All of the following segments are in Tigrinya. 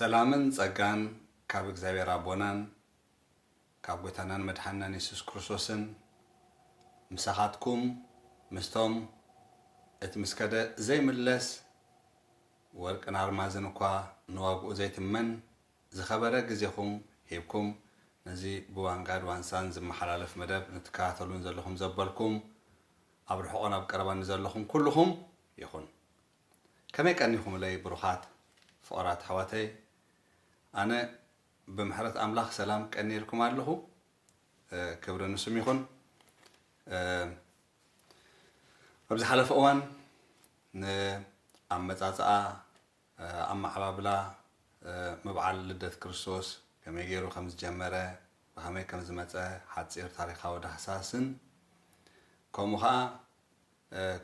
سلامن ጸጋን ካብ እግዚአብሔር አቦናን ካብ ጌታናን መድኃኒናን ኢየሱስ ክርስቶስን ምሳኻትኩም ምስቶም እቲ ምስከደ ዘይምለስ ወርቅን አልማዝን እኳ ንዋግኡ ዘይትመን ዝኸበረ ግዚኹም ሂብኩም ነዚ ብዋንጋድ ዋንሳን ዝመሓላለፍ መደብ ንትከታተሉን ዘለኹም ዘበልኩም ኣብ ርሑቕን ኣብ ቀረባን ዘለኹም ኩልኹም ይኹን ከመይ ቀኒኹም ለይ ብሩኻት ፍቕራት ሓዋተይ ኣነ ብምሕረት ኣምላኽ ሰላም ቀኒልኩም ኣለኹ ክብሪ ንስም ይኹን ኣብዚ ሓለፈ እዋን ንኣመፃፅኣ ኣማዕባብላ ምብዓል ልደት ክርስቶስ ከመይ ገይሩ ከም ዝጀመረ ብኸመይ ከም ዝመፀ ሓፂር ታሪኻዊ ዳህሳስን ከምኡ ከዓ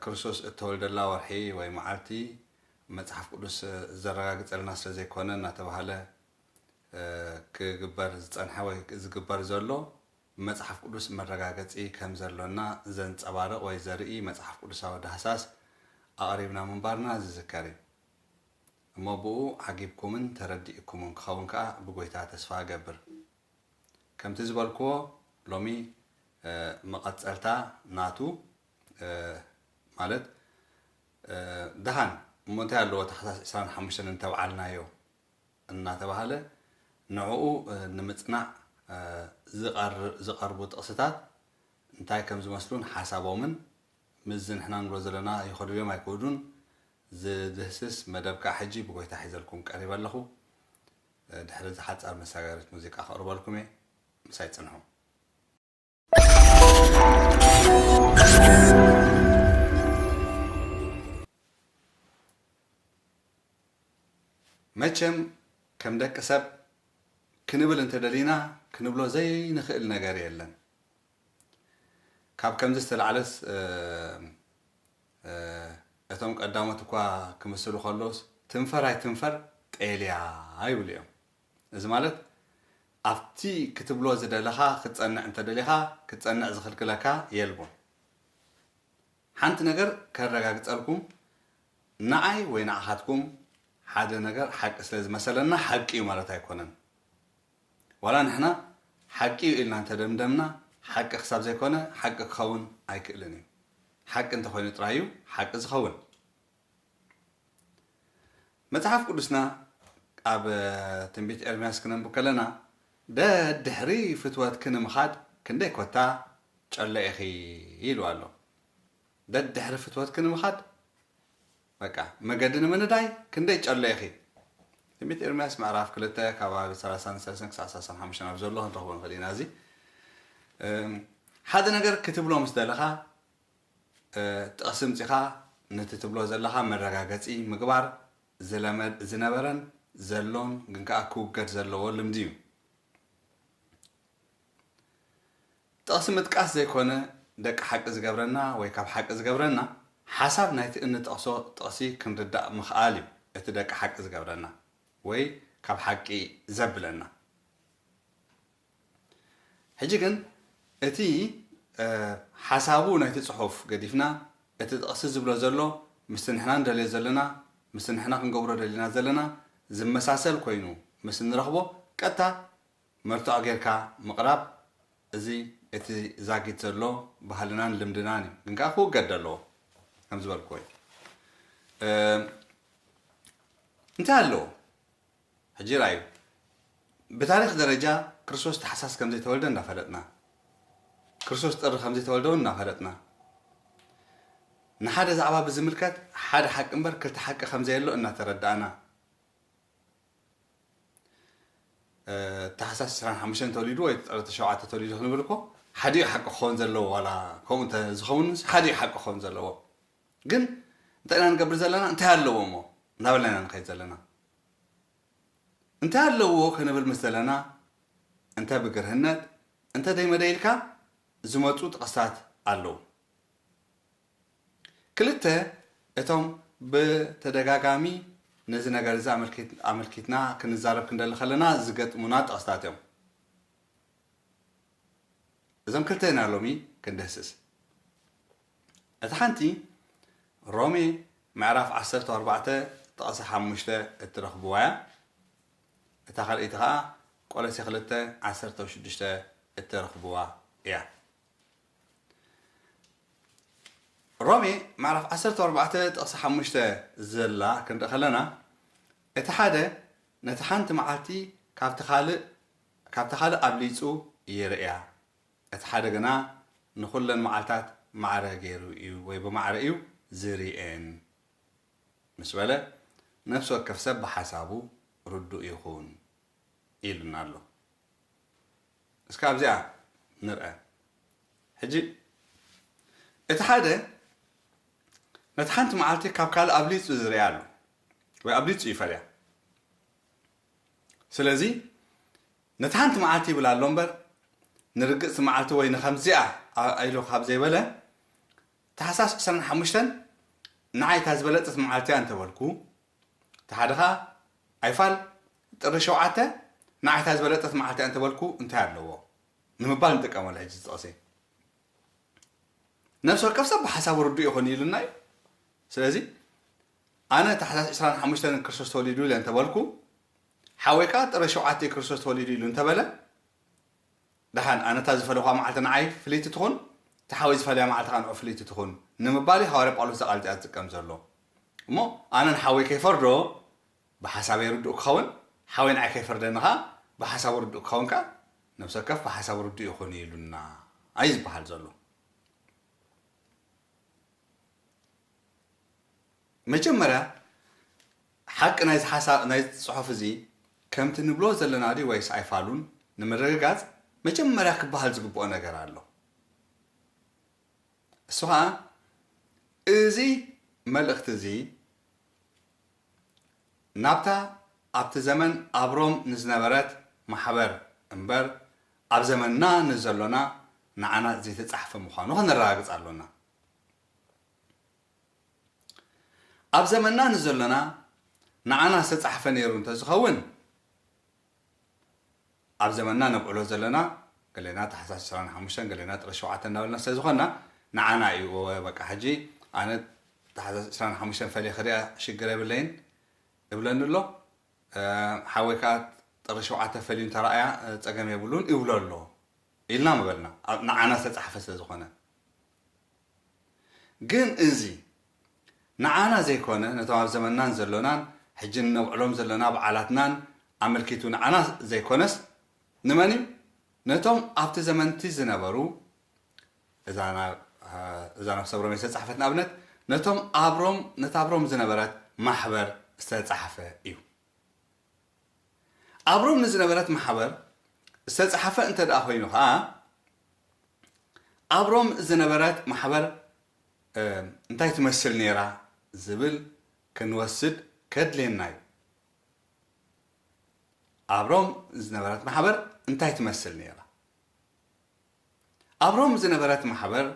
ክርስቶስ እተወልደላ ወርሒ ወይ መዓልቲ መጽሐፍ ቅዱስ ዘረጋግፀልና ስለ ዘይኮነ እናተባሃለ ክግበር ዝፀንሐ ወይ ዝግበር ዘሎ መጽሐፍ ቅዱስ መረጋገፂ ከም ዘሎና ዘንፀባርቕ ወይ ዘርኢ መጽሐፍ ቅዱሳዊ ዳህሳስ ኣቕሪብና ምንባርና ዝዝከር እዩ እሞ ብኡ ዓጊብኩምን ተረዲእኩምን ክኸውን ከዓ ብጎይታ ተስፋ ገብር ከምቲ ዝበልክዎ ሎሚ መቐፀልታ ናቱ ማለት ደሃን እሞ እንታይ ኣለዎ ታሕሳስ 25 እንተብዓልናዮ እናተባሃለ ንዕኡ ንምፅናዕ ዝቐርቡ ጥቕስታት እንታይ ከም ዝመስሉን ሓሳቦምን ምዝ ንሕና ንብሎ ዘለና ይኸዱ እዮም ኣይከዱን ዝድህስስ መደብ ከዓ ሕጂ ብጎይታ ሒዘልኩም ቀሪብ ኣለኹ ድሕሪ ዝሓፃር መሳገሪት ሙዚቃ ከቕርበልኩም እየ ምሳይ ፅንሑ መቸም ከም ደቂ ሰብ ክንብል እንተደሊና ክንብሎ ዘይንኽእል ነገር የለን ካብ ከምዚ ዝተለዓለስ እቶም ቀዳሞት እኳ ክምስሉ ከሎስ ትንፈር ኣይትንፈር ጤልያ ይብሉ እዮም እዚ ማለት ኣብቲ ክትብሎ ዝደለኻ ክትፀንዕ እንተደሊኻ ክትፀንዕ ዝኽልክለካ የልቦን ሓንቲ ነገር ከረጋግፀልኩም ንዓይ ወይ ንዓኻትኩም ሓደ ነገር ሓቂ ስለ ዝመሰለና ሓቂ እዩ ማለት ኣይኮነን ዋላ ንሕና ሓቂ እዩ ኢልና እንተደምደምና ሓቂ ክሳብ ዘይኮነ ሓቂ ክኸውን ኣይክእልን እዩ ሓቂ እንተኮይኑ ጥራይ እዩ ሓቂ ዝኸውን መጽሓፍ ቅዱስና ኣብ ትንቢት ኤርምያስ ክነንብብ ከለና ደድሕሪ ፍትወት ክንምኻድ ክንደይ ኮታ ጨለ ኢኺ ኢሉ ኣሎ ደድሕሪ ፍትወት ክንምኻድ በቃ መገዲ ንምንዳይ ክንደይ ጨለ ኢኺ ትንቢት ኤርምያስ ምዕራፍ 2 ከባቢ 33 ክሳብ 35 ኣብ ዘሎ ክንረኽቦ ንኽእል ኢና እዚ ሓደ ነገር ክትብሎ ምስ ደለኻ ጥቕሲ ምፂኻ ነቲ ትብሎ ዘለኻ መረጋገፂ ምግባር ዝነበረን ዘሎን ግን ከዓ ክውገድ ዘለዎ ልምዲ እዩ ጥቕሲ ምጥቃስ ዘይኮነ ደቂ ሓቂ ዝገብረና ወይ ካብ ሓቂ ዝገብረና ሓሳብ ናይቲ እንጠቕሶ ጥቕሲ ክንርዳእ ምኽኣል እዩ እቲ ደቂ ሓቂ ዝገብረና ወይ ካብ ሓቂ ዘብለና ሕጂ ግን እቲ ሓሳቡ ናይቲ ጽሑፍ ገዲፍና እቲ ጥቕሲ ዝብሎ ዘሎ ምስ ንሕና እንደልዮ ዘለና ምስ ንሕና ክንገብሮ ደሊና ዘለና ዝመሳሰል ኮይኑ ምስ ንረኽቦ ቀጥታ መርትዖ ጌርካ ምቕራብ እዚ እቲ ዛጊት ዘሎ ባህልናን ልምድናን እዩ ግን ከዓ ክውገድ ኣለዎ ከም ዝበልኩ ወይ እንታይ ኣለዎ ሕጂ ራእዩ ብታሪክ ደረጃ ክርስቶስ ተሓሳስ ከም ዘይተወልደ እናፈለጥና ክርስቶስ ጥሪ ከም ዘይተወልደ እውን እናፈለጥና ንሓደ ዛዕባ ብዝምልከት ሓደ ሓቂ እምበር ክልተ ሓቂ ከም ዘየሎ እናተረዳእና ታሕሳስ 25 ተወሊዱ ወይ 7 ተወሊዱ ክንብል እኮ ሓዲኡ ሓቂ ክኸውን ዘለዎ ዋላ ከምኡ እንተዝኸውን ሓዲኡ ሓቂ ክኸውን ዘለዎ ግን እንታይ ኢና ንገብር ዘለና እንታይ ኣለዎ እሞ እናበልና ኢና ንኸይድ ዘለና እንታይ ኣለዎ ክንብል ምስ ዘለና እንተ ብግርህነት እንተ ደይመደይልካ ዝመፁ ጥቕስታት ኣለዉ ክልተ እቶም ብተደጋጋሚ ነዚ ነገር እዚ ኣመልኪትና ክንዛረብ ክንደሊ ከለና ዝገጥሙና ጥቕስታት እዮም እዞም ክልተ ኢና ሎሚ ክንደህስስ እቲ ሓንቲ ሮሜ ምዕራፍ 14 ጥቕሲ 5 እትረኽብዋ እያ تخليت خا قولسي خلته 16 الترخبوا يا رومي معرف 14 تقص 5 زلا كنت خلنا اتحاده نتحنت معاتي كابت خالق ابليصو يريا اتحاده جنا نخلن معالتات معره غيرو وي بمعرئيو زريئن مسوله نفسه كفسب بحسابه ردو يخون إلنا له اسكاب زي نرأى حجي اتحاده نتحنت معالتي كابكال أبليت زريالو وأبليت يفريا سلازي نتحنت معالتي بلا اللومبر نرقص معالتي وين خمسة أيلو خابزي ولا تحساس سنة حمشتن نعي تازبلت معالتي أنت والكو تحدها أيفال ترشوعته نعي تازبلت معالتي أنت والكو انت هاللو نمبال انتك أمال عجز أصي نفس الكفسة بحساب ردو يخوني لناي سلازي أنا تحساس إسران حمشتن كرسوس توليدو لأنت والكو حاويكات رشوعاتي كرسوس توليدو لأنت بلا دحان أنا تازفلوها معالتي نعي فليت تخون تحاوز فليا معالتي عن فليت تخون نمبالي حواري بقالو سقالتي أتكم زرلو مو أنا نحاوي كيف ردو بحساب يردو كون حاوي نعي كيف ردنها بحساب ردو كون كا نفس الكف بحساب ردو يخوني لنا عايز بحال زرلو مجمرة حق نايز حساب نايز صحف زي كم تنبلو زلنا دي ويس عيفالون نمرقات مجمرة كبحال زقبو أنا قرالو السؤال إزي ملأخت زي نابتا أبت زمن أبروم نزنبرت محبر امبر أب زمننا نزلونا نعنا زي تتصحف مخانو هنراقص علونا أب زمننا نزلونا نعنا ستتصحف نيرون تزخون أب زمننا نبقلو زلنا قلنا تحساس سران حمشان قلنا ترشوعاتنا ولنا سيزخونا نعنا ايوه بقى حجي أنا تحساس سران حمشان فلي خريقة شقري باللين يبلن له حاويكات ترشوعات فلين ترايا تقام يبلون يبلن له إلنا ما بلنا نعنا ستحفظ زخنا جن إنزي نعنا زي كونه نتواب زمننا نزلونان حجنا وعلوم زلنا بعلاتنا عملكيتو نعنا زي كونس نماني نتوم أبت زمن تزنبرو إذا أنا بصبرو ميسا صحفتنا أبنت نتوم نتابروم زنبرات محبر استتصحفه إيو أبروم نزنبرات محبر استتصحفه أنت دأخوينو أبروم زنبرات محبر انتاي تمثل نيرا زبل كنوسد كدلين ناي أبروم زنبرات محبر انتاي تمثل نيرا أبروم زنبرات محبر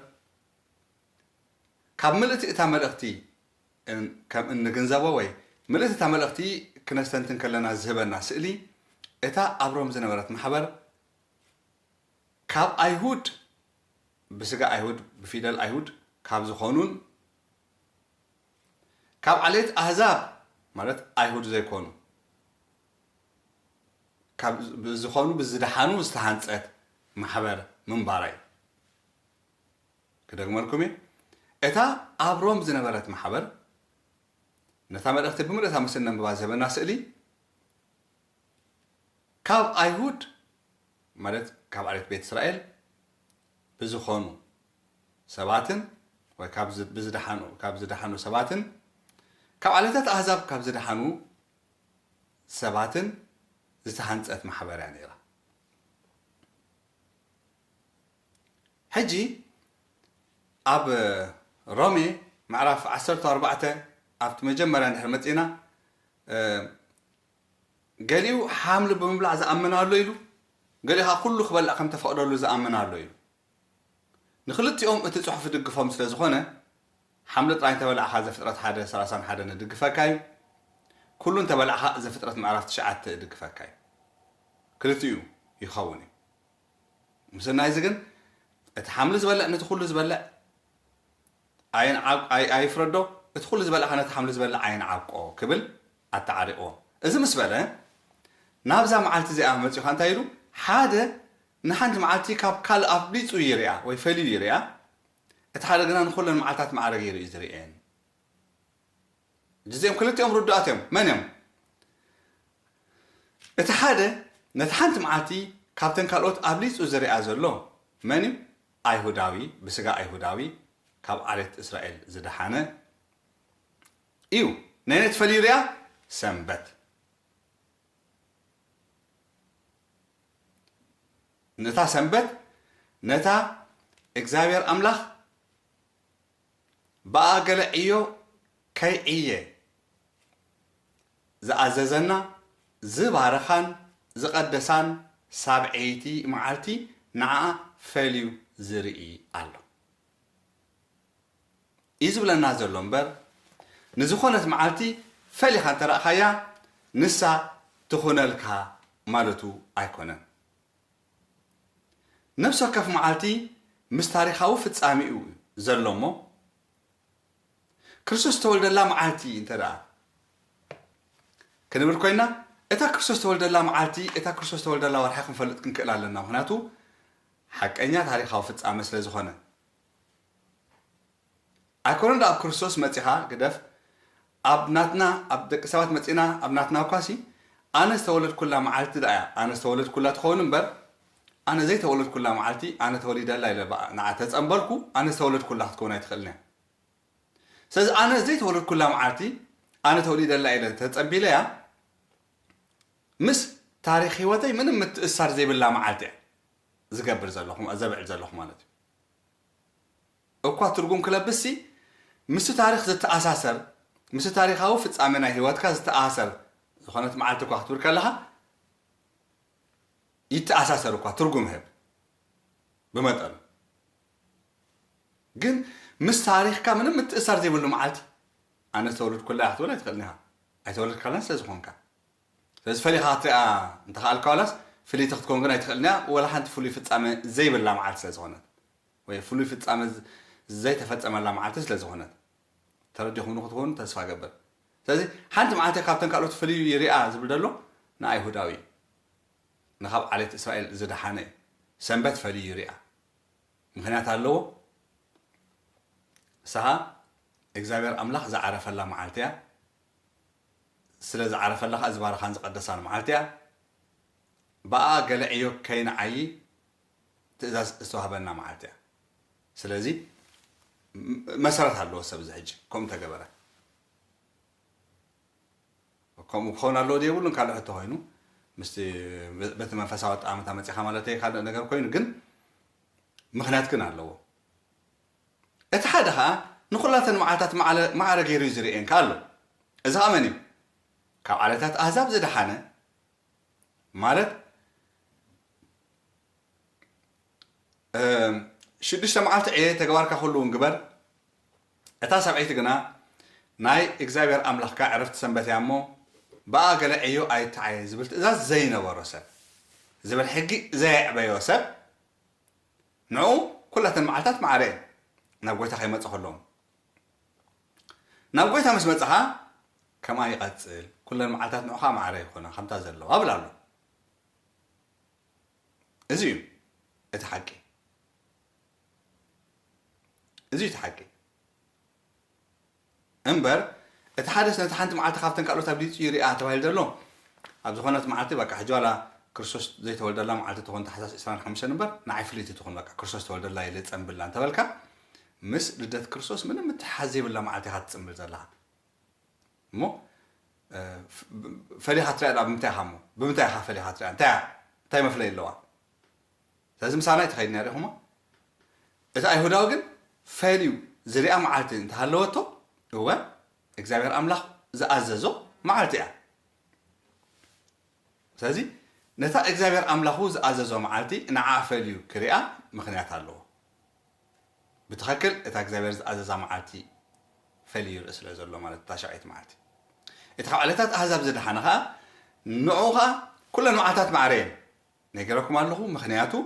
كاب ملئتي إتا ملئتي كم إن جنزبوا وي ملئتي إتا ملئتي كنستنتن كلنا زهبنا سئلي إتا أبروم زنبرات محبر كاب أيهود بسجا أيهود بفيدال أيهود كاب زخونون كاب عليت أحزاب مالت أيهود زي كونو كاب زخونو بزدحانو استهانت محبر من باراي كده مركمي إتا أبروم زنبرات محبر نتعمل اختبار مرة مثلنا ببعض الناس إلي كاب أيهود مالت كاب عليت بيت إسرائيل بزخونو سباتن وكاب بزدحانو كاب زدحانو سباتن كاب عليتات أحزاب كاب زدحانو سباتن زتحنت محبر يعني لا حجي أب رومي معرف 14 أبت مجمرة نحرمتنا قاليو حامل بمبلع زأمنا له يلو قاليها كله خبال أقام تفقد له زأمنا له يلو نخلت يوم أتصحف دقفة مثل زخونة حملت راين تبلع حاجة فترة حدا سراسان حدا ندقفة كاي كله انت بلعها إذا فترة ما عرفت شعات دقفة كاي كلتيو يخوني مثلنا عايزين اتحمل زبلة ندخل زبلة عين عاب أي فردو ادخل زبالة خانة حمل زبالة عين عابقو قبل التعريقو إذا مسبلة نابزا معلتي زي أمتي خان تايلو حادة نحن معلتي كال أبليس ويريا ويفلي يريا اتحادقنا نخل المعلتات مع رجير يزريين جزيهم كلتهم رداتهم منهم اتحادة نتحنت معلتي كابتن كالوت أبليس وزريا زلو منهم أيهوداوي بسجا أيهوداوي كاب عريت إسرائيل زدحانة نينت فلي ريا سنبت نتا سنبت نتا إجزاير أملاخ باقل إيو كي إيه زأززنا زبارخان زقدسان سابعيتي معالتي نعا فليو زرئي الله إذا بلا نازل لنبر نزخونت معالتي فلي خان ترأخايا نسا تخون لك مالتو أيكونا نفسه كف معالتي مستاريخاو فتساميو زلومو كريستوس تولد الله معالتي انت رأى كنبر كوينا اتا كريستوس تولد الله معالتي اتا كريستوس تولد الله ورحيق مفلت كنكئل لنا مهناتو حق انيا تاريخاو فتسامي سلازخونه أكون دا كريستوس متيها قدف أبناتنا أبدك سوات متينا أبناتنا وكاسي أنا استولد كلها معالتي دايا أنا استولد كلها تخون بر أنا زي تولد كلها معالتي أنا تولد الله إلى بقى نعتز أمبركو أنا استولد كلها تكون يتخلنا ساز أنا زي تولد كلها معالتي أنا تولد الله إلى تتقبل يا مس تاريخي وتي من متأثر زي بالله معالتي زقبر زلهم أزبع زلهم مالتي أقوى ترجم كلا بسي مسو تاريخ زت أساسر مسو تاريخ هو في تأمنا هيوات كاز تأسر خانت معلتك واحد تقول كلها يتأساسر أقوى ترجم هب بمثل جن مس تاريخ كامل متأثر زي بقول معلتي أنا تولد كلها أحد ولا تخلنيها أتولد كلها سلزخون كا لازم فلي خاطئ أنت خال كلاس فلي تختكون جنا يتخلنيها ولا حد فلي في تأمن زي بالله معلت سلزخونت ويفلي في تأمن زي تفتح ملا معلتس لزهونت ترديهم نقطون تسفى قبل سازي حنت معلتي كابتن قالوا تفلي يريا زبدلو نا يهوداوي نخاب عليه إسرائيل زدحانه سنبت فلي يريا مخنيات الله سها إجزاير أملاخ زعرف الله معلتيا سلا زعرف الله أزبار خان قدسان معلتيا بقى قلعيو كين عي تزاز استوهبنا معلتيا سلازي مسارات هالو سبز حج كم تجبره كم خونا لو دي يقولون كله هتوهينو مستي بتما فساوات عامة عامة خمالتي خالد نجار كوين جن مخنات كنا لو اتحادها نقولات المعاتات مع رجير يزريين كله إذا أمني كعالتات أحزاب زد حنا مالت شدش معلت إيه تجوارك خلون جبر أتاسع عيت جنا ناي إجزاير أملاك كعرفت سنبت يامو بقى قال أيو أي تعايز بلت إذا زينة ورسب زبل حقي زي بيوسب نعو كلها المعلتات معرين نبغيتها خيمة خلون نبغيتها مش متها كما يقتل كل المعلتات نوعها معرين خلنا خمسة زلوا قبل له إزيو اتحكي إزاي تحكي؟ إمبر اتحدث نتحنت معلت خافتن قالوا تبليت يري أعتبر دلهم أبز خونت معلت بقى حجولا كرسوس زي تولد الله معلت تكون تحساس إسلام خمسة نمبر نعرف لي تكون بقى كرسوس تولد الله يلي تأمن بالله أنت بالك مس لدت كرسوس من متحزي بالله معلت هات تأمن بالله مو فلي خاطر أنا بمتاعهم بمتاعها فلي خاطر أنا تاي ما فلي اللواء لازم سنة تخيلني عليهما إذا أيهودا وجن فاليو زريعة معلتي انت هلوتو هو إجزاير أملاخ زأززو معلتي سازي نتا إجزاير أملاخو زأززو معلتي نعا فاليو كريئة مخنيات هلو بتخكل إتا إجزاير زأززو معلتي فاليو الأسلة زلو مالت تاشعيت معلتي إتخوالتات أحزاب زدحانها نوعها كل المعلتات معرين نيجركم هلو مخنياتو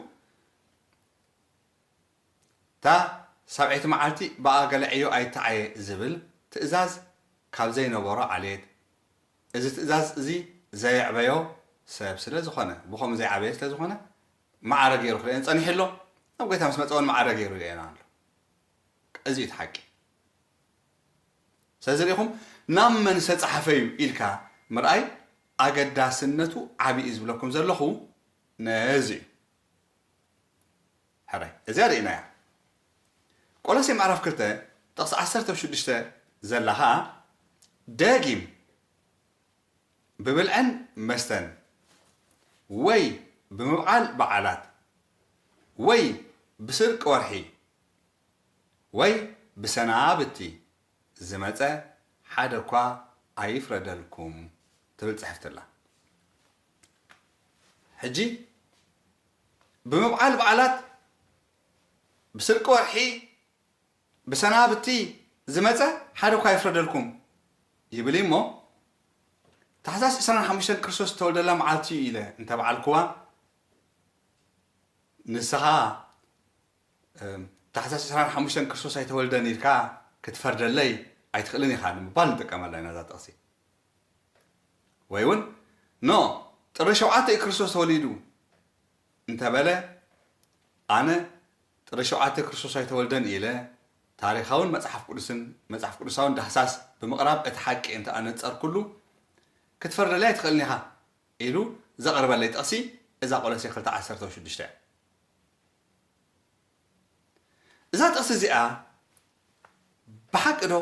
تا سبعيت معلتي بقى قال عيو أي تعي زبل تأزاز كاب زي نبورا عليه إذا تأزاز زي عبيو ሰብ ስለ ዝኾነ ብኸም ዘይ ዓበየ ስለ ዝኾነ ማዕረ ገይሩ ክልአን ፀኒሕ ኣሎ ኣብ ጎይታ ምስ መፀወን ማዕረ ገይሩ ይአና ኣሎ እዚ እቲ ሓቂ ስለዚ ሪኢኹም ናብ መን ዝተፃሓፈ እዩ ኢልካ ምርኣይ ኣገዳስነቱ ዓብዪ እዩ ዝብለኩም ዘለኹ ነዚ እዩ ሕራይ እዚኣ ርኢናያ ቆሎሴ ምዕራፍ 2 ጥቕሲ 16 ዘላ ኸዓ ደጊም ብብልዕን መስተን ወይ ብምብዓል በዓላት ወይ ብስርቂ ወርሒ ወይ ብሰናብቲ ዝመፀ ሓደ እኳ ኣይፍረደልኩም ትብል ፅሕፍትላ ሕጂ ብምብዓል በዓላት ብስርቂ ወርሒ ብሰናብቲ ዝመፀ ሓደ እኳ ኣይፍረደልኩም ይብል እሞ ታሕሳስ 25 ክርስቶስ ተወልደላ መዓልቲ እዩ ኢለ እንተበዓልክዋ ንስኻ ታሕሳስ 25 ክርስቶስ ኣይተወልደን ኢልካ ክትፈርደለይ ኣይትኽእልን ኢኻ ንምባል ንጥቀመላ ኢና እዛ ጥቕሲ ወይ እውን ኖ ጥሪ 7 ክርስቶስ ተወሊዱ እንተበለ ኣነ ጥሪ 7 ክርስቶስ ኣይተወልደን ኢለ ታሪኻውን መፅሓፍ ቅዱሳውን ዳህሳስ ብምቕራብ እቲ ሓቂ እንተ ኣነፀር ኩሉ ክትፈርደለይ ኣይትኽእልን ኢኻ ኢሉ ዘቕርበለይ ጥቕሲ እዛ ቆሎሴ 2:16 እዛ ጥቕሲ እዚኣ ብሓቂ ዶ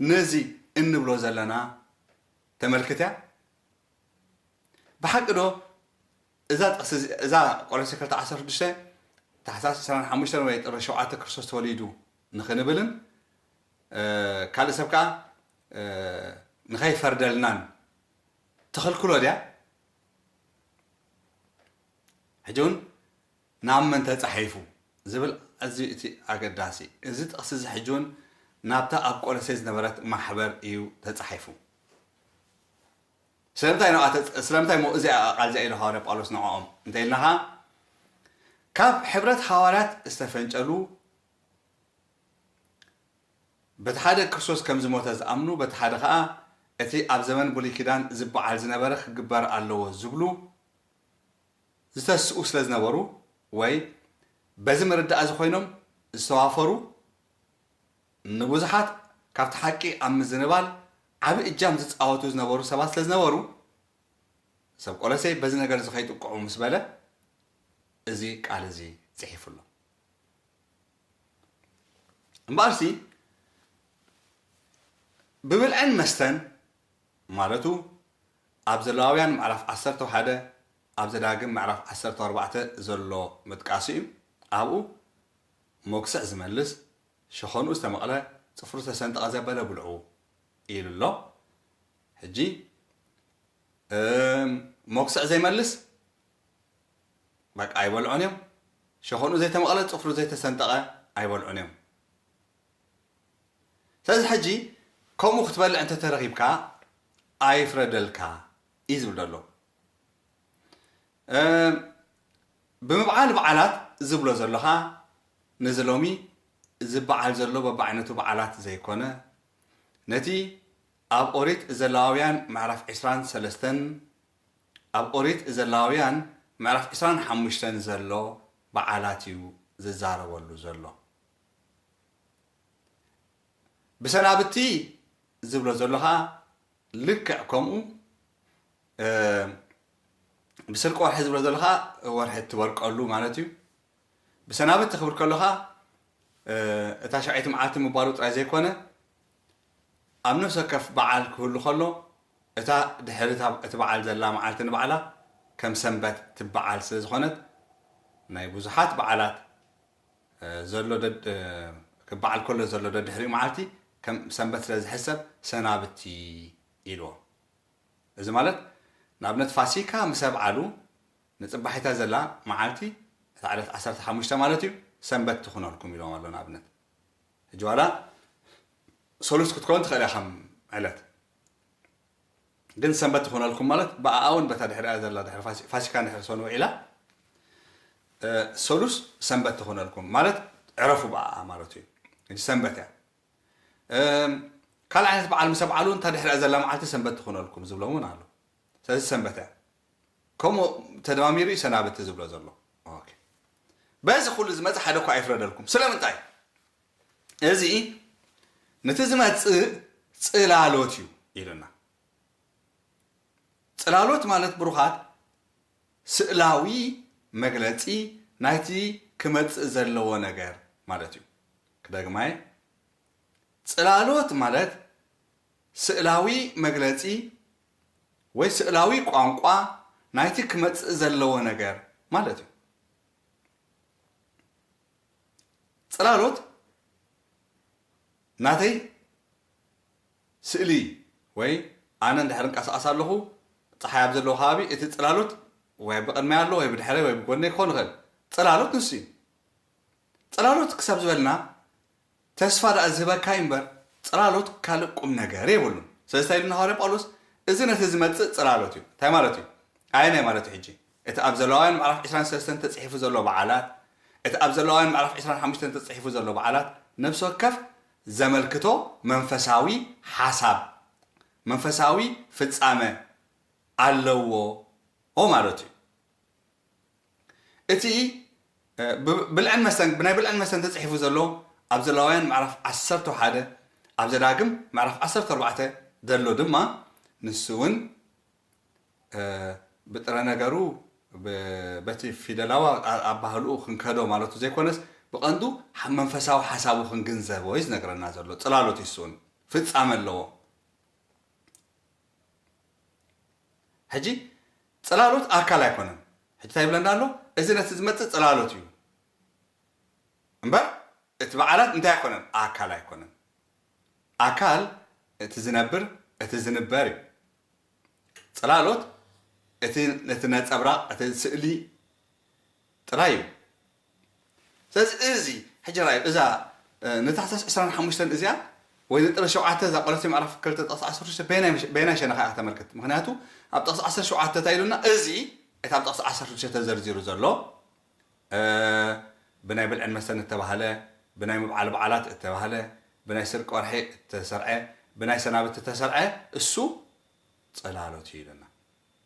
ነዚ እንብሎ ዘለና ተመልክትያ ብሓቂ ዶ እዛ ቆሎሴ 2:16 ታሕሳስ 25 ወይ ጥሪ 7 ክርስቶስ ተወሊዱ ንኽንብልን ካልእ ሰብ ከዓ ንኸይፈርደልናን ተኸልክሎ ድያ ሕጂ እውን ናብ መን ተፃሒፉ ዝብል ኣዝዩ እቲ ኣገዳሲ እዚ ጥቕሲ እዚ ሕጂ እውን ናብታ ኣብ ቆሎሴ ዝነበረት ማሕበር እዩ ተፃሒፉ ስለምንታይ ሞ እዚኣ ቃል እዚኣ ኢሉ ሃዋርያ ጳውሎስ ንዕኦም እንታይ ኢልና ኸ ካብ ሕብረት ሃዋርያት ዝተፈንጨሉ በቲ ሓደ ክርስቶስ ከም ዝሞተ ዝኣምኑ በቲ ሓደ ከዓ እቲ ኣብ ዘመን ብሉይ ኪዳን ዝበዓል ዝነበረ ክግበር ኣለዎ ዝብሉ ዝተስኡ ስለ ዝነበሩ ወይ በዚ ምርዳእ እዚ ኮይኖም ዝተዋፈሩ ንብዙሓት ካብቲ ሓቂ ኣብ ምዝንባል ዓብዪ እጃም ዝፃወቱ ዝነበሩ ሰባት ስለ ዝነበሩ ሰብ ቆሎሴ በዚ ነገር እዚ ከይጥቅዑ ምስ በለ እዚ ቃል እዚ ፅሒፉሎ እምበኣርሲ ብብልዕን መስተን ማለቱ ኣብ ዘሌዋውያን ምዕራፍ 11 ኣብ ዘዳግም ምዕራፍ 14 ዘሎ ምጥቃሲ እዩ ኣብኡ ሞክስዕ ዝመልስ ሸኾንኡ ዝተመቕለ ፅፍሩ ተሰንጠቐ ዘበለ ብልዑ ኢሉ ኣሎ ሕጂ ሞክስዕ ዘይመልስ በቃ ኣይበልዑን እዮም ሸኾንኡ ዘይተመቕለ ፅፍሩ ዘይተሰንጠቐ ኣይበልዑን እዮም ስለዚ ሕጂ ከምኡ ክትበልዕ እንተተረኺብካ ኣይፍረደልካ እዩ ዝብል ዘሎ ብምብዓል በዓላት ዝብሎ ዘለኻ ነዚ ሎሚ ዝበዓል ዘሎ በብዓይነቱ በዓላት ዘይኮነ ነቲ ኣብ ኦሪት ዘሌዋውያን ምዕራፍ 23 ኣብ ኦሪት ዘሌዋውያን ምዕራፍ 25 ዘሎ በዓላት እዩ ዝዛረበሉ ዘሎ ብሰናብቲ ዝብሎ ዘለኻ ልክዕ ከምኡ ብስርቂ ወርሒ ዝብሎ ዘለኻ ወርሒ ትበርቀሉ ማለት እዩ ብሰናብቲ ክብር ከለኻ እታ ሸውዓይቲ መዓልቲ ምባሉ ጥራይ ዘይኮነ ኣብ ነፍሲ ወከፍ በዓል ክህሉ ከሎ እታ ድሕሪ እቲ በዓል ዘላ መዓልቲ ንበዓላ ከም ሰንበት ትበዓል ስለ ዝኾነት ናይ ብዙሓት በዓላት ዘሎ ክበዓል ከሎ ዘሎ ድሕሪኡ መዓልቲ ከም ሰንበት ስለ ዝሕሰብ ሰናብቲ ኢልዎ እዚ ማለት ንኣብነት ፋሲካ ምስ ኣብዓሉ ንፅባሒታ ዘላ መዓልቲ እቲ ዓለት 15 ማለት እዩ ሰንበት ትኹነልኩም ኢሎም ኣሎ ንኣብነት ሕጂ ዋላ ሰሉስ ክትከውን ትኽእል ኢኻ ዕለት ግን ሰንበት ትኹነልኩም ማለት ብኣውን በታ ድሕሪኣ ዘላ ድሕሪ ፋሲካ ድሕሪ ሰኑ ውዒላ ሰሉስ ሰንበት ትኹነልኩም ማለት ዕረፉ ብኣኣ ማለት እዩ ሕጂ ሰንበት እያ ካልእ ዓይነት በዓል ምስ ኣብዓሉ እንታ ድሕሪኣ ዘላ መዓልቲ ሰንበት ትኹነልኩም ዝብሎም እውን ኣሎ ስለዚ ሰንበት እያ كم تدميري سنابت تزبله زلو اوكي بس كل زمت حدا كو ايفردلكم سلام انتاي ازي نتزمت صلالوتيو يلنا صلالوت ማለት ብሩኻት ስእላዊ መግለጺ ናይቲ ክመጽእ ዘለዎ ነገር ማለት እዩ ከዳግማይ ጽላሎት ማለት ስእላዊ መግለጺ ወይ ስእላዊ ቋንቋ ናይቲ ክመጽእ ዘለዎ ነገር ማለት እዩ ጽላሎት ናተይ ስእሊ ወይ ኣነ እንድሕር እንቀሳቀስ ኣለኹ ፀሓይ ኣብ ዘለዎ ከባቢ እቲ ጽላሎት ወይ ብቅድሚ ኣሎ ወይ ብድሕሪ ወይ ብጎኒ ክኾን ይኽእል ጽላሎት ንሱ እዩ ጽላሎት ክሳብ ዝበልና ተስፋ ዳ ዝህበካ እምበር ጽላሎት ካልእ ቁም ነገር የብሉን ስለዚህ ኢልና ሐዋርያ ጳውሎስ እዚ ነቲ ዝመጽእ ጽላሎት እዩ እንታይ ማለት እዩ ኣይናይ ማለት እዩ ሕጂ እቲ ኣብ ዘለዋውያን ምዕራፍ 23 ተጽሒፉ ዘሎ በዓላት እቲ ኣብ ዘለዋውያን ምዕራፍ 25 ተጽሒፉ ዘሎ በዓላት ነፍሲ ወከፍ ዘመልክቶ መንፈሳዊ ሓሳብ መንፈሳዊ ፍጻመ ኣለዎ ማለት እዩ እቲ ብልዕን መስተን ብናይ ብልዕን መስተን ተጽሒፉ ዘሎ ኣብ ዘለዋውያን ምዕራፍ 11 ኣብ ዘዳግም ምዕራፍ 14 ዘሎ ድማ ንሱውን ብጥረ ነገሩ በቲ ፊደላዋ ኣባህልኡ ክንከዶ ማለቱ ዘይኮነስ ብቐንዱ መንፈሳዊ ሓሳቡ ክንግንዘቦ እዩ ዝነግረና ዘሎ ጽላሎት ይሱን ፍጻመ ኣለዎ ሕጂ ጽላሎት ኣካል ኣይኮነን ሕጂ እንታይ ይብለና ኣሎ እዚ ነቲ ዝመጽእ ጽላሎት እዩ እምበር እቲ በዓላት እንታይ ኣይኮነን ኣካል ኣይኮነን ኣካል እቲ ዝነብር እቲ ዝንበር እዩ ጽላሎት እቲ ነጸብራቕ እቲ ስእሊ ጥራይ እዩ ስለዚ እዚ ሕጂ ራእዩ እዛ ንታሕሳስ 25 እዚኣ ወይ ንጥረ 7 እዛ ቆሎሴ ምዕራፍ 2:16 በይናይ ሸነኻ ኢኻ ተመልከት ምክንያቱ ኣብ ጥቕሲ 17 እንታይ ኢሉና እዚ እቲ ኣብ ጥቕሲ 16 ተዘርዚሩ ዘሎ ብናይ ብልዕን መስተን እተባህለ ብናይ ምብዓል በዓላት እተባህለ ብናይ ስርቂ ወርሒ እተሰርዐ ብናይ ሰናብት እተሰርዐ እሱ ጽላሎት እዩ ኢሉና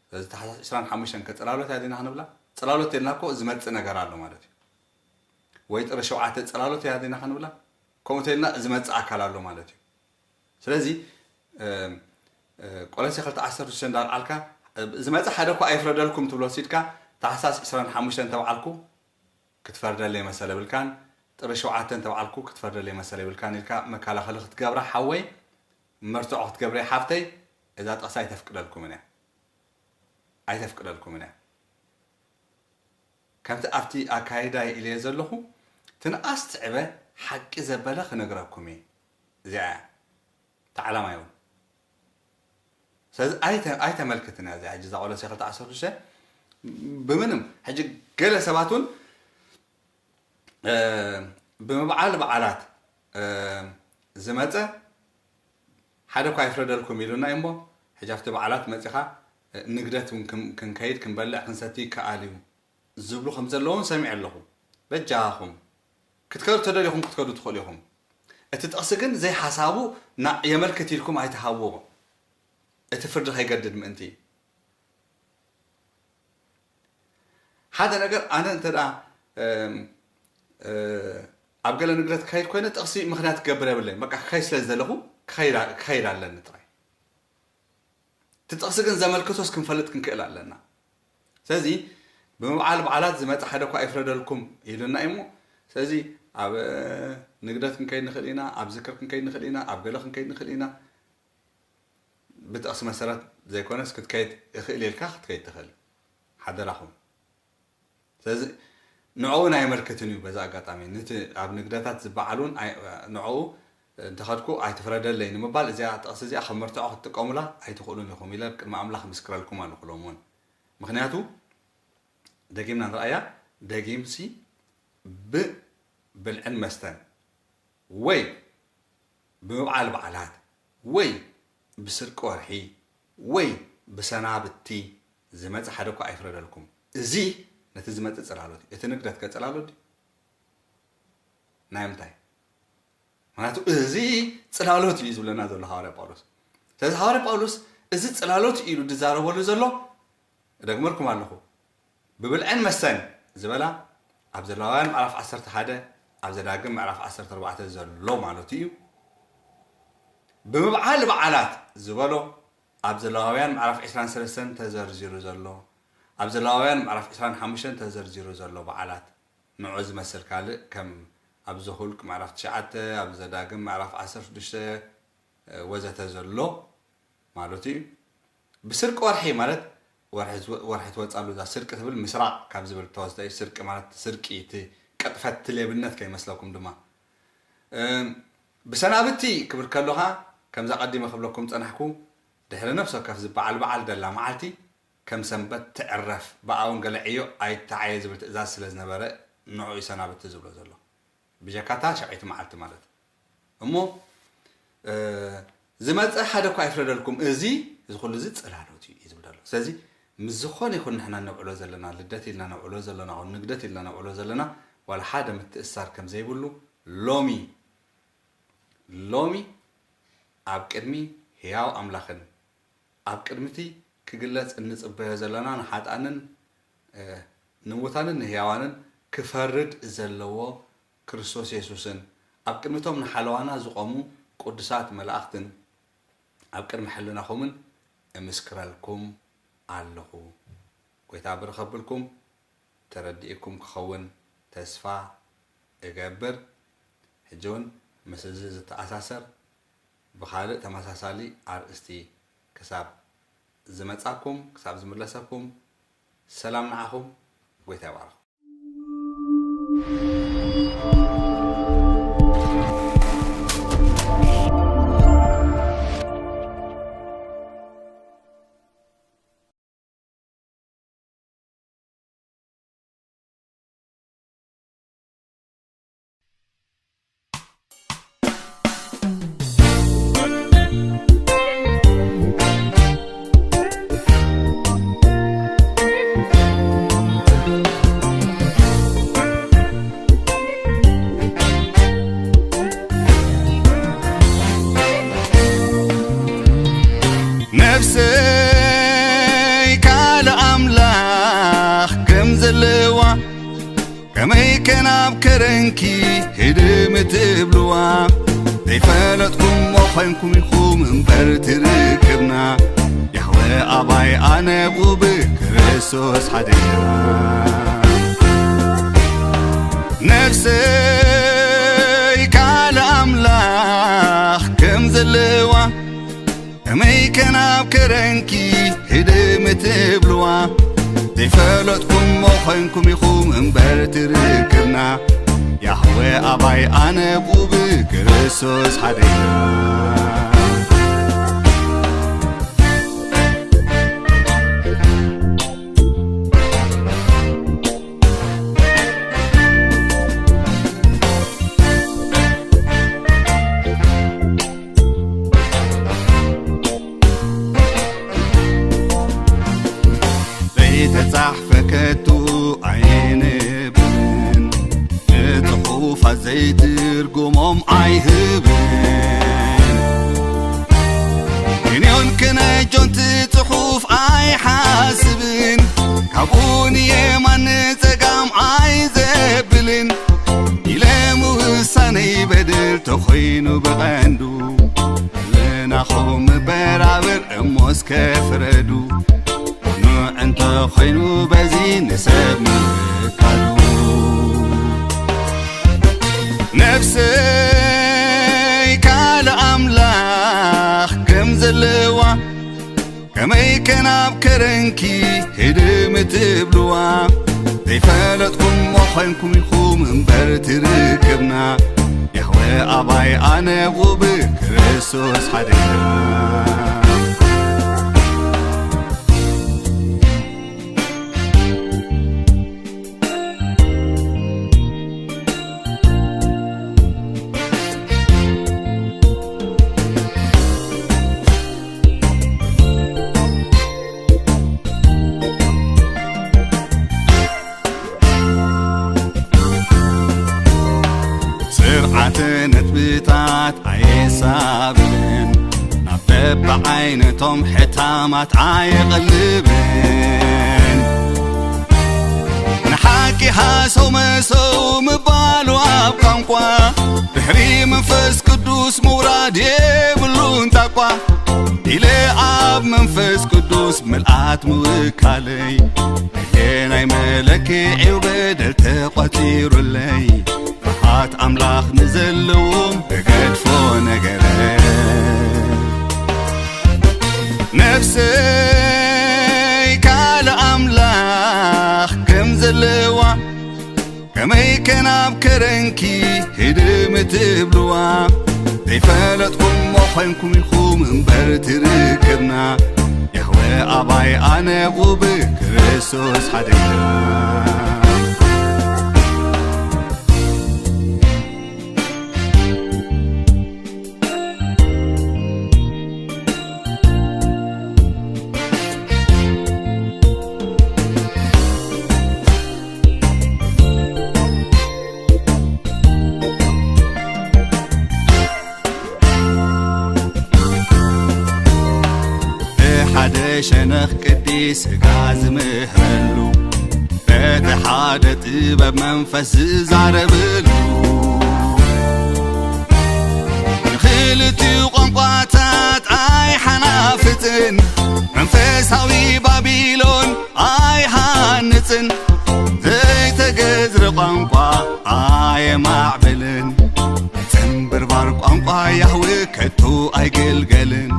ስለዚ ታሕሳስ 25 ከጽላሎት ያዲና ክንብላ ጽላሎት የልና እኮ ዝመጽእ ነገር ኣሎ ማለት እዩ ወይ ጥረ 7 ጽላሎት ያዲና ክንብላ ከምኡ ተልና ዝመጽእ ኣካል ኣሎ ማለት እዩ ስለዚ ቆሎሴ 2:16 እንዳልዓልካ ዝመጽእ ሓደ እኮ ኣይፍረደልኩም ትብሎ ሲድካ ታሕሳስ 25 ተባዓልኩ ክትፈርደለይ መሰለ ብልካን ጥረ 7 ተባዓልኩ ክትፈርደለይ መሰለ ብልካን ኢልካ መከላኸሊ ክትገብራ ሓወይ መርትዖ ክትገብረ ሓፍተይ እዛ ጥቕሲ ኣይተፍቅደልኩም እያ ከምቲ ኣብቲ ኣካይዳ ኢልየ ዘለኹ ትንኣስ ትዕበ ሓቂ ዘበለ ክነግረኩም እየ እዚኣ ተዓላማ ይውን ስለዚ ኣይተመልክትን እያ እዚኣ ሕጂ እዛ ቆሎሴ 2:16 ብምንም ሕጂ ገለ ሰባት እውን ብምብዓል በዓላት ዝመፀ ሓደ እኳ ኣይፍረደልኩም ኢሉና እሞ ሕጂ ኣብቲ በዓላት መፂኻ ንግደት ክንከይድ ክንበልዕ ክንሰቲ ከኣል እዩ ዝብሉ ከም ዘለዎም ሰሚዕ ኣለኹ በጃኹም ክትከዱ ተደልኹም ክትከዱ ትኽእሉ ኢኹም እቲ ጥቕሲ ግን ዘይሓሳቡ የመልክት ኢልኩም ኣይተሃብዎ እቲ ፍርዲ ከይገድድ ምእንቲ ሓደ ነገር ኣነ እንተዳ ኣብ ገለ ንግደት ክኸይድ ኮይነ ጥቕሲ ምክንያት ክገብር የብለይ በቃ ክኸይድ ስለ ዘለኹ ክኸይድ ኣለኒ ጥራይ እቲ ጥቕሲ ግን ዘመልክቶስ ክንፈልጥ ክንክእል ኣለና ስለዚ ብምብዓል በዓላት ዝመጽእ ሓደ እኳ ኣይፍረደልኩም ኢሉና እሞ ስለዚ ኣብ ንግደት ክንከይድ ንኽእል ኢና ኣብ ዝክር ክንከይድ ንኽእል ኢና ኣብ ገለ ክንከይድ ንኽእል ኢና ብጥቕሲ መሰረት ዘይኮነስ ክትከይድ እኽእል ኢልካ ክትከይድ ትኽእል ሓደራኹም ስለዚ ንዕኡ ናይመልክትን እዩ በዛ ኣጋጣሚ ነቲ ኣብ ንግደታት ዝበዓሉን ንዕኡ እንተኸድኩ ኣይትፍረደለይ ንምባል እዚኣ ጥቕሲ እዚኣ ከም መርትዖ ክትጥቀሙላ ኣይትኽእሉን ኢኹም ኢለ ቅድሚ ኣምላኽ ምስክረልኩም ኣለኹ ሎም እውን ምክንያቱ ደጊምና ንረኣያ ደጊምሲ ብብልዕን መስተን ወይ ብምብዓል በዓላት ወይ ብስርቂ ወርሒ ወይ ብሰናብቲ ዝመጽእ ሓደ እኳ ኣይፍረደልኩም እዚ ነቲ ዝመጽእ ጽላሎት እቲ ንግደት ከጽላሎት ናይ ምንታይ ምክንያቱ እዚ ጽላሎት እዩ ዝብለና ዘሎ ሐዋርያ ጳውሎስ ስለዚ ሐዋርያ ጳውሎስ እዚ ጽላሎት ኢሉ ዝዛረበሉ ዘሎ دغمركم ኣለኹ ببلعن مسن زبلا عبد الله معرف 11 عبد الداقم معرف 14 زلو معناتيو بمبعال بعالات زبلو عبد الله معرف 23 تزرزيرو زلو عبد الله معرف 25 تزرزيرو زلو بعالات نعوز مسل كالئ كم عبد خلق معرف 9 عبد الداقم معرف 16 وزت زلو معناتيو بسرق ورحي مالت ورحي توصلو ذا سرق تبل مسراق كاب زبل توصل سرق مالت سرقيتي قطفت لبنت كيمسلكم دما بسنابتي كبر كلوها كم ذا قديم خبلكم صنحكم دحر نفسه كف زبعل بعل دلا معلتي كم سنبت تعرف باون قلعيو اي تعايز بتازاز سلازنبره نوعي سنابت زبلو زلو بجاكاتا شعيت معلت مالت امو زمت حدا كو يفردلكم ازي كل زي صلالوتي يزبدالو سلازي مزخون يكون نحنا نبعلو زلنا لدت لنا نبعلو زلنا او نقدت لنا نبعلو زلنا ولا حدا متأثر كم زي يقولوا لومي عب قدمي هياو املاخن عب قدمتي كجلص انصبه زلنا نحات انن نموتانن هياوانن كفرد زلوا كريستوس يسوسن عب قدمتهم نحلوانا زقومو قدسات ملائكتن عب قدم حلناخومن امسكرالكم ኣለኹ ቆይታ ብረኸብልኩም ተረዲእኩም ክኸውን ተስፋ እገብር ሕጆን መስዚ ዝተኣሳሰር ብኻልእ ተመሳሳሊ ኣርእስቲ ክሳብ ዝመጻኩም ክሳብ ዝምለሰኩም ሰላም ንዓኹም ቆይታ ይባርኽ نفسي كالأملاخ كم زلوا كمي كان بكرنكي هدم تبلوا ديفالتكم وخينكم يخوم انبرت ركبنا يحوى أباي أنا بوبك كريستوس حدينا نفسي كالأملاخ كم زلوا كمي كان بكرنكي هدم تبلوا ديفالتكم وخينكم يخوم انبرت ركبنا يحوى أباي أنا بوبك كريستوس حدينا تزحفكتو عين بن تخوف زيت رقمهم عيهبن ينيون كنا جونت تخوف عي حاسبن كابوني يمان تقام عي زبلن يلامو ساني بدل تخينو بغندو لناخوم برابر اموس كفردو انت خينو بزين نسبني كالو نفسي كالأملاخ كم زلوا كمي كان بكرنكي هدم تبلوا ديفالتكم وخينكم يخوم انبرت ركبنا يحوى أباي أنا بوبك كريستوس حدينا نتبتات عيسابلن نبت በዓይነቶም ሕታማት ኣይቕልብን ንሓቂ ሓሰው መሰው ምባሉ ኣብ ቋንቋ ድሕሪ መንፈስ ቅዱስ ምውራድ የብሉን ታቋ ኢለ ኣብ መንፈስ ቅዱስ ምልኣት ምውካለይ ናይ መለክዒው በደል ተቆጢሩለይ ፍርሃት ኣምላኽ ንዘለዎም ብገድፎ ነገረ ነፍሰይ ካልእ ኣምላኽ ከም ዘለዋ ከመይ ከናብ ከረንኪ ህድም ትብልዋ ዘይፈለጥኩም ሞኾንኩም ኢልኩም እምበር ትርክብና ያህወ ኣባይ ኣነ ብክርስቶስ ሓደና ሸነኽ ቅዲስ ሥጋ ዝምህረሉ በቲ ሓደ ጥበብ መንፈስ ዝዛረብሉ ንኽልቲኡ ቋንቋታት ኣይሓናፍፅን መንፈሳዊ ባቢሎን ኣይሃንፅን ዘይተገዝረ ቋንቋ ኣየማዕብልን ፅምብርባር ቋንቋ ያህዌ ከቶ ኣይገልገልን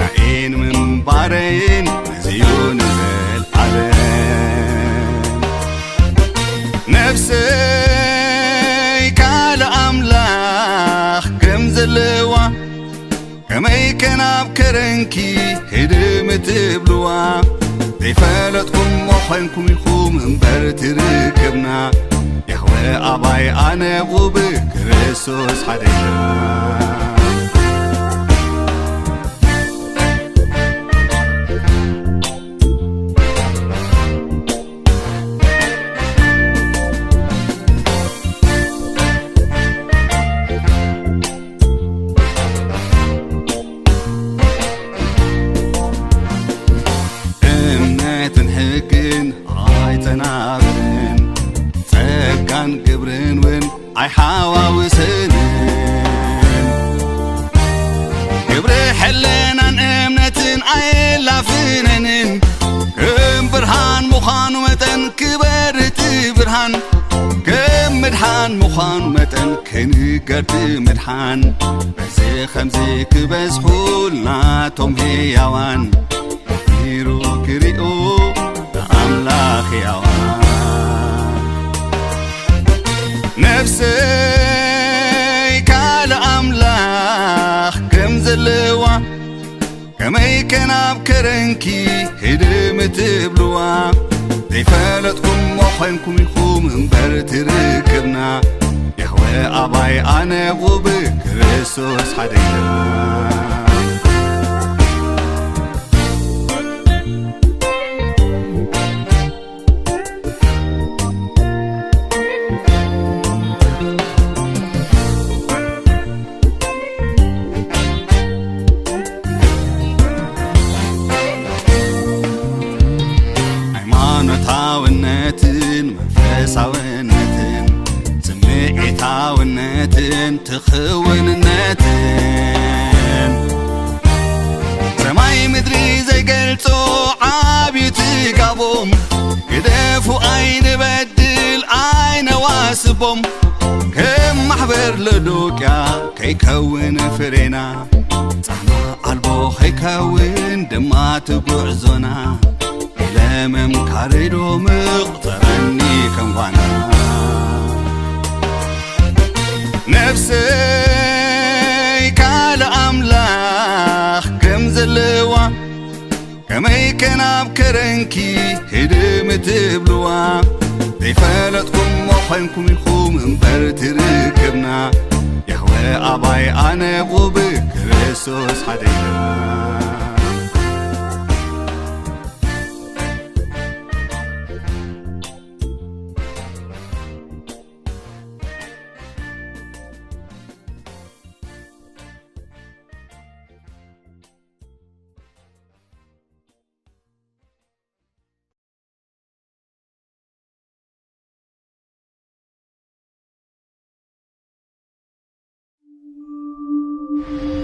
ራእይን ምንባረይን ነዚዩን ዘለዓለም ነፍሰይ ካልእ ኣምላኽ ከም ዘለዋ ከመይ ከናብ ከረንኪ ህድም ትብልዋ ዘይፈለጥኩም ሞኾንኩም ኢልኩም እምበር ትርክብና ያህወ ኣባይ ኣነ ብክርስቶስ ሓደና ግብርን ውን ኣይሓዋውስንን ግብሪ ሕለናን እምነትን ኣይላፍነንን ከም ብርሃን ምዃኑ መጠን ክበርቲ ብርሃን ከም ምድሓን ምዃኑ መጠን ክንገርቲ ምድሓን በዚ ኸምዚ ክበዝሑ ናቶም ሕያዋን ሩ ክሪኡ ንኣምላኽ ሕያዋን ነፍሰይ ካልእ ኣምላኽ ከም ዘለዋ ከመይ ከናብ ከረንኪ ህድም ትብልዋ ዘይፈለጥኩም ሞኾንኩም ኢልኩም እምበር ትርክብና ያህወ ኣባይ ኣነ ብክርስቶስ ሓደና ሃይማኖታውነትን መንፈሳውነትን ስምዒታውነትን ትኽውንነትን ሰማይ ምድሪ ዘይገልጾ ዓብዩ ትጋቦም ግደፉ ኣይንበድል ኣይነዋስቦም ከም ማሕበር ለዶቅያ ከይከውን ፍሬና ጻማ ኣልቦ ከይከውን ድማ ትጉዕዞና ለመም ካሪዶ ምቕጠረኒ ከምጓና ነፍሰይ ካልእ ኣምላኽ ከም ዘለዋ ከመይ ከናብ ከረንኪ ህድም ትብልዋ ዘይፈለጥኩም ሞኾንኩም ኢልኩም እምበር ትርክብና ያህወ ኣባይ ኣነ ብክርስቶስ ሓደና እዩ